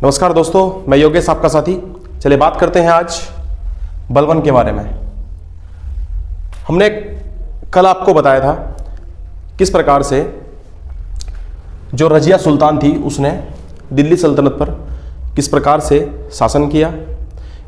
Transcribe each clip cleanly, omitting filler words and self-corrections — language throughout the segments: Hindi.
नमस्कार दोस्तों, मैं योगेश आपका साथी। चलिए बात करते हैं आज बलबन के बारे में। हमने कल आपको बताया था किस प्रकार से जो रजिया सुल्तान थी उसने दिल्ली सल्तनत पर किस प्रकार से शासन किया,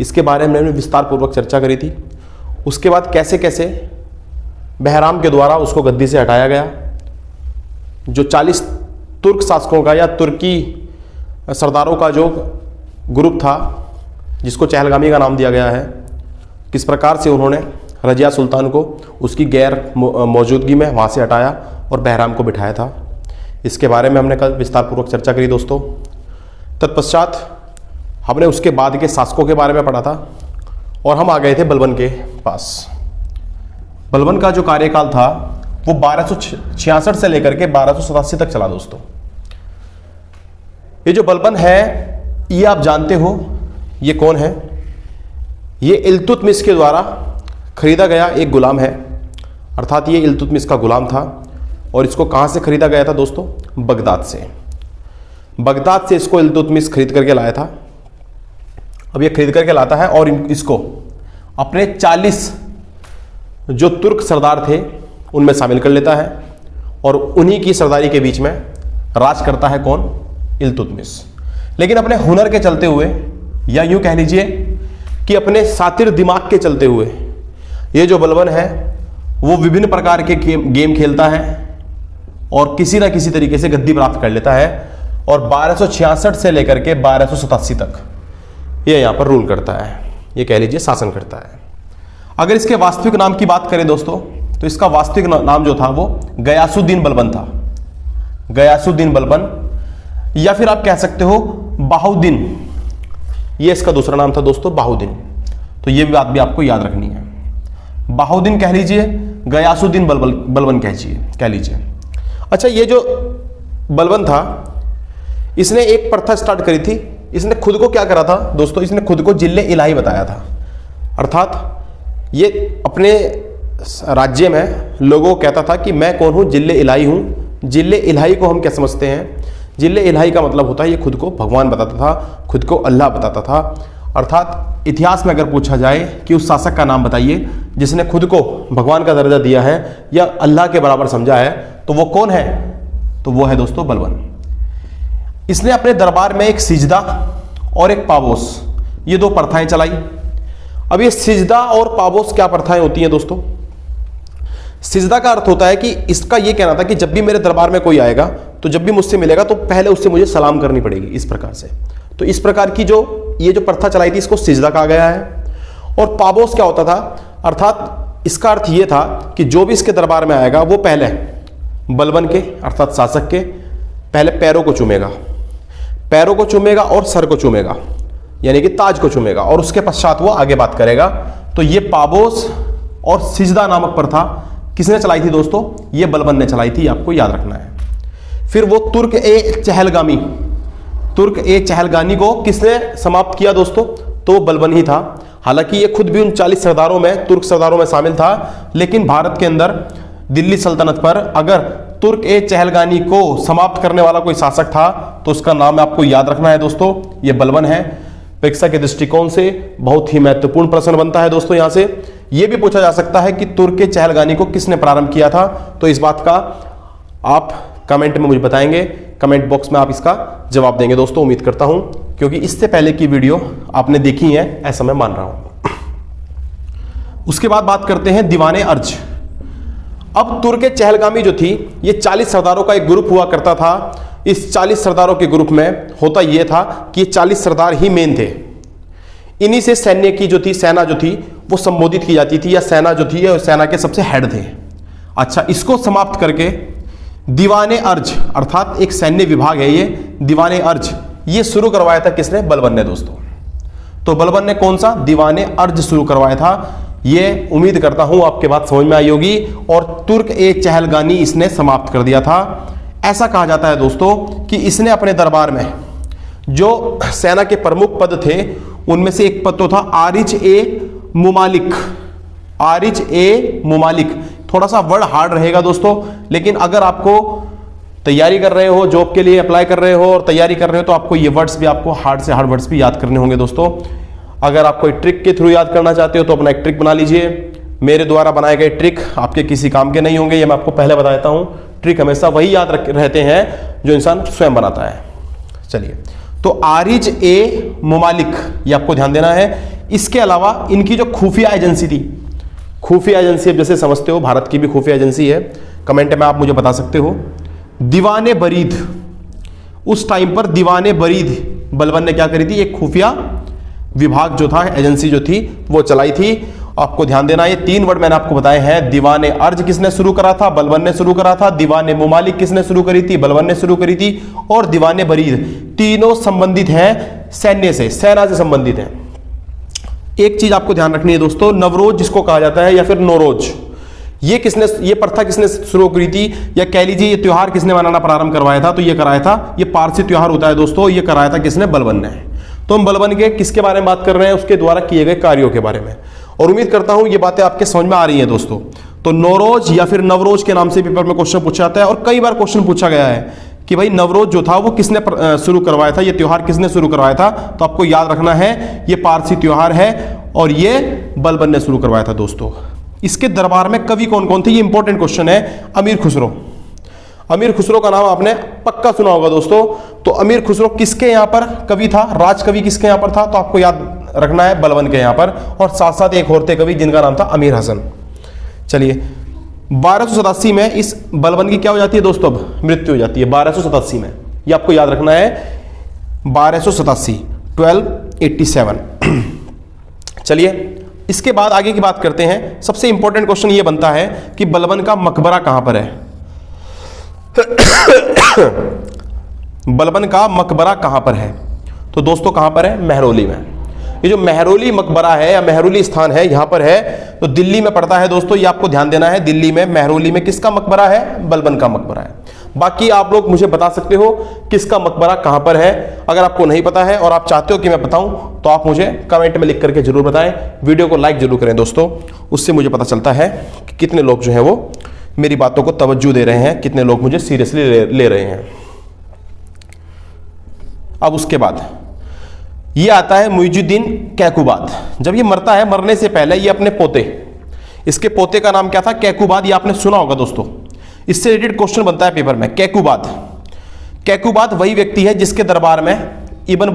इसके बारे में हमने विस्तार पूर्वक चर्चा करी थी। उसके बाद कैसे कैसे बहराम के द्वारा उसको गद्दी से हटाया गया। जो 40 तुर्क शासकों का या तुर्की सरदारों का जो ग्रुप था जिसको चहलगामी का नाम दिया गया है, किस प्रकार से उन्होंने रजिया सुल्तान को उसकी गैर मौजूदगी में वहाँ से हटाया और बहराम को बिठाया था। इसके बारे में हमने कल विस्तार पूर्वक चर्चा करी दोस्तों। तत्पश्चात हमने उसके बाद के शासकों के बारे में पढ़ा था और हम आ गए थे बलबन के पास। बलबन का जो कार्यकाल था वो 1266 से लेकर के 1287 तक चला दोस्तों। ये जो बलबन है ये आप जानते हो ये कौन है। ये इल्तुतमिश के द्वारा खरीदा गया एक गुलाम है, अर्थात ये इल्तुतमिश का गुलाम था। और इसको कहाँ से खरीदा गया था दोस्तों? बगदाद से। बगदाद से इसको इल्तुतमिश खरीद करके लाया था। अब ये खरीद करके लाता है और इसको अपने 40 जो तुर्क सरदार थे उनमें शामिल कर लेता है और उन्हीं की सरदारी के बीच में राज करता है कौन? इल्तुतमिश। लेकिन अपने हुनर के चलते हुए या यूं कह लीजिए कि अपने सातिर दिमाग के चलते हुए ये जो बलबन है वो विभिन्न प्रकार के गेम खेलता है और किसी ना किसी तरीके से गद्दी प्राप्त कर लेता है और 1266 से लेकर के 1287 तक ये यहाँ पर रूल करता है, ये कह लीजिए शासन करता है। अगर इसके वास्तविक नाम की बात करें दोस्तों तो इसका वास्तविक नाम जो था वो गयासुद्दीन बलबन था। गयासुद्दीन बलबन, या फिर आप कह सकते हो बाहुद्दीन, ये इसका दूसरा नाम था दोस्तों, बाहुद्दीन। तो ये बात भी आपको याद रखनी है। बाहुद्दीन कह लीजिए, गयासुद्दीन बलबन कह लीजिए। अच्छा, ये जो बलबन था इसने एक प्रथा स्टार्ट करी थी। इसने खुद को क्या करा था दोस्तों? इसने खुद को जिले इलाही बताया था। अर्थात ये अपने राज्य में लोगों को कहता था कि मैं कौन हूं? जिले इलाही हूं। जिले इलाही को हम क्या समझते हैं? जिले इलाही का मतलब होता है ये खुद को भगवान बताता था, खुद को अल्लाह बताता था। अर्थात इतिहास में अगर पूछा जाए कि उस शासक का नाम बताइए जिसने खुद को भगवान का दर्जा दिया है या अल्लाह के बराबर समझा है, तो वो कौन है? तो वो है दोस्तों बलबन। इसने अपने दरबार में एक सिजदा और एक पाबोस, ये दो प्रथाएं चलाई। अब ये सिजदा और पाबोस क्या प्रथाएं होती हैं दोस्तों? सिजदा का अर्थ होता है कि इसका ये कहना था कि जब भी मेरे दरबार में कोई आएगा तो जब भी मुझसे मिलेगा तो पहले उससे मुझे सलाम करनी पड़ेगी, इस प्रकार से। तो इस प्रकार की ये जो प्रथा चलाई थी इसको सिजदा कहा गया है। और पाबोस क्या होता था? अर्थात इसका अर्थ ये था कि जो भी इसके दरबार में आएगा वो पहले बलबन के अर्थात शासक के पहले पैरों को चूमेगा और सर को चूमेगा, यानी कि ताज को चूमेगा, और उसके पश्चात वो आगे बात करेगा। तो ये पाबोस और सिजदा नामक प्रथा किसने चलाई थी दोस्तों? ये बलबन ने चलाई थी, आपको याद रखना है। फिर वो तुर्क ए चहलगानी को किसने समाप्त किया दोस्तों? तो बलबन ही था। हालांकि ये खुद भी उन 40 सरदारों में, तुर्क सरदारों में शामिल था, लेकिन भारत के अंदर दिल्ली सल्तनत पर अगर तुर्क ए चहलगानी को समाप्त करने वाला कोई शासक था तो उसका नाम आपको याद रखना है दोस्तों, ये बलबन है। परीक्षा के दृष्टिकोण से बहुत ही महत्वपूर्ण प्रश्न बनता है दोस्तों। यहां से यह भी पूछा जा सकता है कि तुर्क ए चहलगानी को किसने प्रारंभ किया था? तो इस बात का आप कमेंट में मुझे बताएंगे, कमेंट बॉक्स में आप इसका जवाब देंगे दोस्तों, उम्मीद करता हूं, क्योंकि इससे पहले की वीडियो आपने देखी है ऐसा मैं मान रहा हूं। उसके बाद बात करते हैं दीवाने अर्ज। अब तुर्क ए चहलगामी जो थी ये 40 सरदारों का एक ग्रुप हुआ करता था। इस 40 सरदारों के ग्रुप में होता यह था कि ये 40 सरदार ही मेन थे। इन्हीं से सैन्य की जो थी, सेना जो थी वो संबोधित की जाती थी, या सेना जो थी सेना के सबसे हेड थे। अच्छा, इसको समाप्त करके दीवाने अर्ज अर्थात एक सैन्य विभाग है ये दीवाने अर्ज, ये शुरू करवाया था किसने? बलबन ने दोस्तों। तो बलबन ने कौन सा? दीवाने अर्ज शुरू करवाया था। ये उम्मीद करता हूं आपके बात समझ में आई होगी। और तुर्क ए चहलगानी इसने समाप्त कर दिया था। ऐसा कहा जाता है दोस्तों कि इसने अपने दरबार में जो सेना के प्रमुख पद थे उनमें से एक पद तो था आरिज ए मुमालिक। थोड़ा सा वर्ड हार्ड रहेगा दोस्तों, लेकिन अगर आपको तैयारी कर रहे हो, जॉब के लिए अप्लाई कर रहे हो और तैयारी कर रहे हो, तो आपको ये वर्ड्स भी, आपको हार्ड से हार्ड वर्ड्स भी याद करने होंगे दोस्तों। अगर आप कोई ट्रिक के थ्रू याद करना चाहते हो तो अपना एक ट्रिक बना लीजिए। मेरे द्वारा बनाए गए ट्रिक आपके किसी काम के नहीं होंगे, ये मैं आपको पहले बता देता हूं। ट्रिक हमेशा वही याद रहते हैं जो इंसान स्वयं बनाता है। चलिए, तो आरिज ए मुमालिक, ये आपको ध्यान देना है। इसके अलावा इनकी जो खुफिया एजेंसी थी, खुफिया एजेंसी, अब जैसे समझते हो भारत की भी खुफिया एजेंसी है, कमेंट में आप मुझे बता सकते हो। दीवाने बरीद, उस टाइम पर दीवाने बरीद बलबन ने क्या करी थी, एक खुफिया विभाग जो था, एजेंसी जो थी वो चलाई थी। आपको ध्यान देना, ये 3 वर्ड मैंने आपको बताए हैं। दीवाने अर्ज किसने शुरू करा था, बलबन ने शुरू करा था। दीवाने मुमालिक किसने शुरू करी थी, बलबन ने शुरू करी थी। और दीवाने बरीद, तीनों संबंधित हैं सैन्य से, सेना से संबंधित हैं। एक चीज आपको ध्यान रखनी है दोस्तों, नवरोज जिसको कहा जाता है या फिर नौरोज, ये प्रथा किसने शुरू करी थी, या कह लीजिए ये त्योहार किसने मनाना प्रारंभ करवाया था, तो ये कराया था, ये पारसी त्योहार होता है दोस्तों, ये कराया था किसने, बलबन ने। तो हम बलबन के किसके बारे में बात कर रहे हैं, उसके द्वारा किए गए कार्यों के बारे में। और उम्मीद करता हूं ये बातें आपके समझ में आ रही हैं दोस्तों। तो नौरोज या फिर नवरोज के नाम से पेपर में क्वेश्चन पूछा जाता है, और कई बार क्वेश्चन पूछा गया है कि भाई नवरोज जो था वो किसने शुरू करवाया था, ये त्योहार किसने शुरू करवाया था। तो आपको याद रखना है ये पारसी त्योहार है और ये बलबन ने शुरू करवाया था दोस्तों। इसके दरबार में कवि कौन कौन थे, ये इंपॉर्टेंट क्वेश्चन है। अमीर खुसरो, अमीर खुसरो का नाम आपने पक्का सुना होगा दोस्तों। तो अमीर खुसरो किसके यहां पर कवि था, राज कवि किसके यहां पर था, तो आपको याद रखना है बलबन के यहां पर। और साथ साथ एक और थे कवि जिनका नाम था अमीर हसन। चलिए, 1287 में इस बलबन की क्या हो जाती है दोस्तों, अब मृत्यु हो जाती है 1287 में, ये आपको याद रखना है, 1287, 1287। चलिए, इसके बाद आगे की बात करते हैं। सबसे इंपॉर्टेंट क्वेश्चन ये बनता है कि बलबन का मकबरा कहां पर है। बलबन का मकबरा कहां पर है, तो दोस्तों कहां पर है, महरौली में। ये जो महरौली मकबरा है या महरौली स्थान है, यहां पर है, तो दिल्ली में पड़ता है दोस्तों, ये आपको ध्यान देना है। दिल्ली में महरौली में किसका मकबरा है, बलबन का मकबरा है। बाकी आप लोग मुझे बता सकते हो किसका मकबरा कहां पर है। अगर आपको नहीं पता है और आप चाहते हो कि मैं बताऊं तो आप मुझे कमेंट में लिख करके जरूर बताएं। वीडियो को लाइक जरूर करें दोस्तों, उससे मुझे पता चलता है कि कितने लोग जो है वो मेरी बातों को तवज्जो दे रहे हैं, कितने लोग मुझे सीरियसली ले रहे हैं। अब उसके बाद ये आता है मुइजुद्दीन कैकुबाद। जब ये मरता है, मरने से पहले ये अपने पोते, इसके पोते का नाम क्या था, कैकुबाद, ये आपने सुना होगा दोस्तों। इससे रिलेटेड क्वेश्चन बनता है पेपर में। कैकुबाद, कैकुबाद वही व्यक्ति है जिसके दरबार में इब्न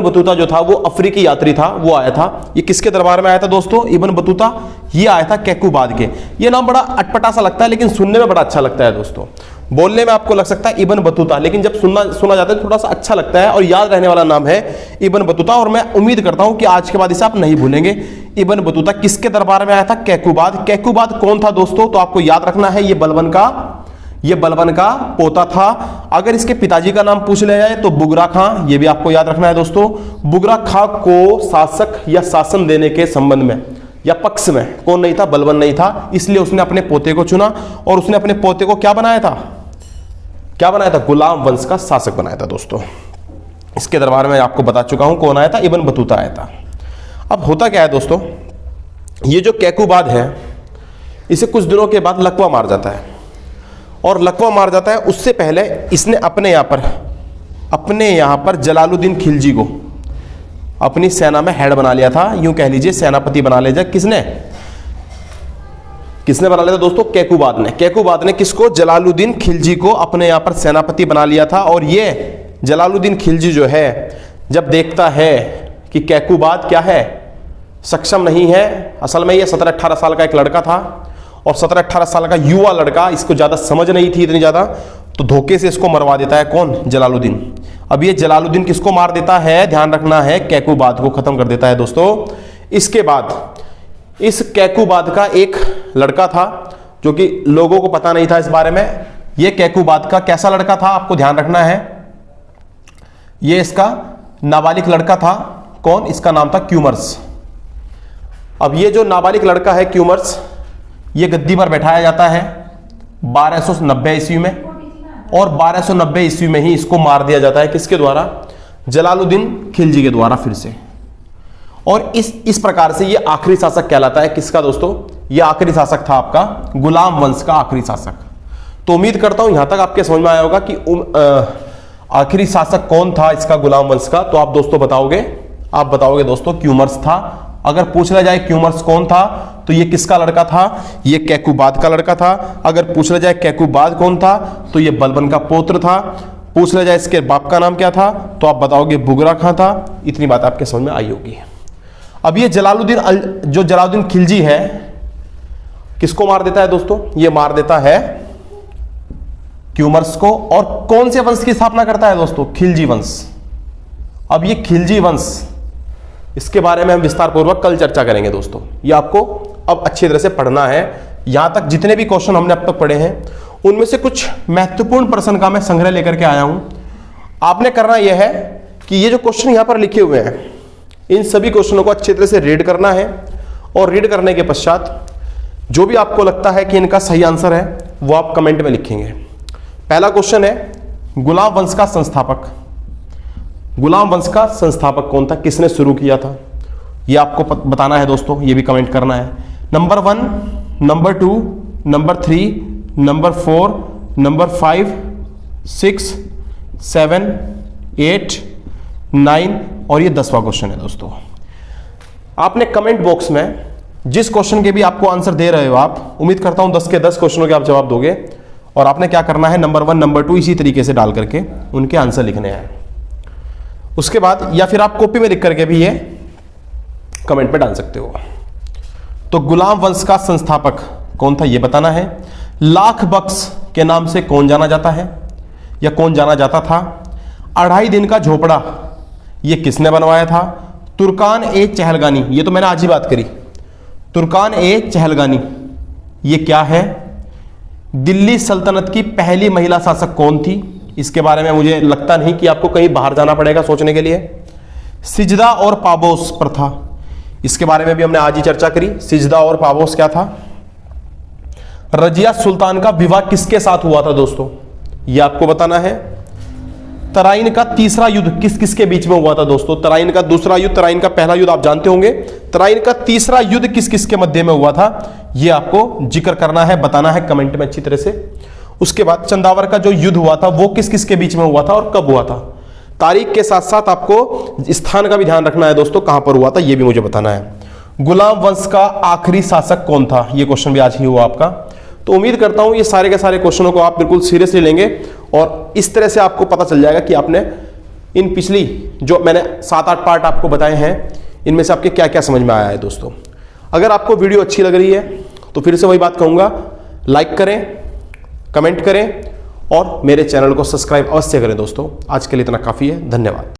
बतूता जो था वो अफ्रीकी यात्री था, वो आया था। ये किसके दरबार में आया था दोस्तों, इब्न बतूता, ये आया था कैकुबाद के। ये नाम बड़ा अटपटा सा लगता है लेकिन सुनने में बड़ा अच्छा लगता है दोस्तों। बोलने में आपको लग सकता है इब्न बतूता, लेकिन जब सुना जाता है थोड़ा सा अच्छा लगता है और याद रहने वाला नाम है इब्न बतूता। और मैं उम्मीद करता हूं कि आज के बाद इसे आप नहीं भूलेंगे। इब्न बतूता किसके दरबार में आया था, कैकुबाद। कैकुबाद कौन था दोस्तों, तो आपको याद रखना है ये बलबन का पोता था। अगर इसके पिताजी का नाम पूछ लिया जाए तो बुगरा खां, ये भी आपको याद रखना है दोस्तों। बुगरा खां को शासक या शासन देने के संबंध में या पक्ष में कौन नहीं था, बलबन नहीं था। इसलिए उसने अपने पोते को चुना और उसने अपने पोते को क्या बनाया था, गुलाम वंश का शासक बनाया था दोस्तों। इसके दरबार में आपको बता चुका हूं कौन आया था, इब्न बतूता आया था। अब होता क्या है दोस्तों, ये जो कैकुबाद है इसे कुछ दिनों के बाद लकवा मार जाता है। और लकवा मार जाता है उससे पहले इसने अपने यहां पर जलालुद्दीन खिलजी को अपनी सेना में हेड बना लिया था, यूं कह लीजिए सेनापति बना लिया। किसने बना लिया था दोस्तों, कैकुबाद ने किसको, जलालुद्दीन खिलजी को अपने यहां पर सेनापति बना लिया था। और ये जलालुद्दीन खिलजी जो है जब देखता है कि कैकुबाद क्या है, सक्षम नहीं है, असल में ये 17-18 साल का एक लड़का था और 17-18 साल का युवा लड़का, इसको ज्यादा समझ नहीं थी इतनी ज्यादा, तो धोखे से इसको मरवा देता है कौन, जलालुद्दीन। अब ये जलालुद्दीन किसको मार देता है, ध्यान रखना है, कैकुबाद को खत्म कर देता है दोस्तों। इसके बाद इस कैकुबाद का एक लड़का था जो कि लोगों को पता नहीं था इस बारे में। ये कैकुबाद का कैसा लड़का था, आपको ध्यान रखना है, ये इसका नाबालिग लड़का था। कौन, इसका नाम था क्यूमर्स। अब ये जो नाबालिग लड़का है क्यूमर्स, ये गद्दी पर बैठाया जाता है 1290 ईस्वी में, और 1290 ईस्वी में ही इसको मार दिया जाता है। किसके द्वारा, जलालुद्दीन खिलजी के द्वारा फिर से। और इस प्रकार से ये आखिरी शासक कहलाता है। किसका दोस्तों, ये आखिरी शासक था आपका गुलाम वंश का आखिरी शासक। तो उम्मीद करता हूं यहां तक आपके समझ में आया होगा कि आखिरी शासक कौन था इसका गुलाम वंश का। तो आप दोस्तों बताओगे दोस्तों क्यूमर्स था। अगर पूछ लिया जाए क्यूमर्स कौन था तो ये किसका लड़का था, ये कैकुबाद का लड़का था। अगर पूछ लिया जाए कैकुबाद कौन था तो ये बलबन का पौत्र था। पूछ लिया जाए इसके बाप का नाम क्या था तो आप बताओगे बुगरा खां था। इतनी बात आपके समझ में आई होगी। अब ये जलालुद्दीन खिलजी है, किसको मार देता है दोस्तों, ये मार देता है क्यूमर्स को। और कौन से वंश की स्थापना करता है दोस्तों, खिलजी वंश। अब ये खिलजी वंश, इसके बारे में हम विस्तार पूर्वक कल चर्चा करेंगे दोस्तों। ये आपको अब अच्छी तरह से पढ़ना है। यहां तक जितने भी क्वेश्चन हमने अब तक पढ़े हैं उनमें से कुछ महत्वपूर्ण प्रश्न का मैं संग्रह लेकर के आया हूं। आपने करना यह है कि ये जो क्वेश्चन यहां पर लिखे हुए हैं इन सभी क्वेश्चनों को अच्छी तरह से रीड करना है, और रीड करने के पश्चात जो भी आपको लगता है कि इनका सही आंसर है वो आप कमेंट में लिखेंगे। पहला क्वेश्चन है, गुलाम वंश का संस्थापक कौन था, किसने शुरू किया था, ये आपको बताना है दोस्तों। ये भी कमेंट करना है। Number 1, number 2, number 3, number 4, number 5, 6, 7, 8, 9 और ये 10वां क्वेश्चन है दोस्तों। आपने कमेंट बॉक्स में जिस क्वेश्चन के भी आपको आंसर दे रहे हो आप, उम्मीद करता हूं 10 के 10 क्वेश्चनों के आप जवाब दोगे। और आपने क्या करना है, नंबर 1, नंबर 2 इसी तरीके से डाल करके उनके आंसर लिखने हैं। उसके बाद या फिर आप कॉपी में लिख करके भी ये कमेंट में डाल सकते हो। तो गुलाम वंश का संस्थापक कौन था ये बताना है। लाख बख्श के नाम से कौन जाना जाता है या कौन जाना जाता था। 2.5 दिन का झोपड़ा ये किसने बनवाया था। तुर्कान ए चहलगानी, ये तो मैंने आज ही बात करी। तुर्कान ए चहलगानी ये क्या है। दिल्ली सल्तनत की पहली महिला शासक कौन थी, इसके बारे में मुझे लगता नहीं कि आपको कहीं बाहर जाना पड़ेगा सोचने के लिए। सिजदा और पाबोस प्रथा, इसके बारे में भी हमने आज ही चर्चा करी। सिजदा और पाबोस क्या था। रजिया सुल्तान का विवाह किसके साथ हुआ था दोस्तों, यह आपको बताना है। तराइन का तीसरा युद्ध किस किस के बीच में हुआ था दोस्तों। तराइन का दूसरा युद्ध, तराइन का पहला युद्ध आप जानते होंगे। तराइन का तीसरा युद्ध किस किस के मध्य में हुआ था यह आपको जिक्र करना है, बताना है कमेंट में अच्छी तरह से। उसके बाद चंदावर का जो युद्ध हुआ था वो किस किस के बीच में हुआ था और कब हुआ था। तारीख के साथ साथ आपको स्थान का भी ध्यान रखना है दोस्तों, कहां पर हुआ था ये भी मुझे बताना है। गुलाम वंश का आखिरी शासक कौन था, ये क्वेश्चन भी आज ही हुआ आपका। तो उम्मीद करता हूं ये सारे के सारे क्वेश्चनों को आप बिल्कुल सीरियसली लेंगे और इस तरह से आपको पता चल जाएगा कि आपने इन पिछली जो मैंने 7-8 पार्ट आपको बताए हैं इनमें से आपके क्या क्या समझ में आया है दोस्तों। अगर आपको वीडियो अच्छी लग रही है तो फिर से वही बात कहूंगा, लाइक करें, कमेंट करें और मेरे चैनल को सब्सक्राइब अवश्य करें दोस्तों। आज के लिए इतना काफ़ी है, धन्यवाद।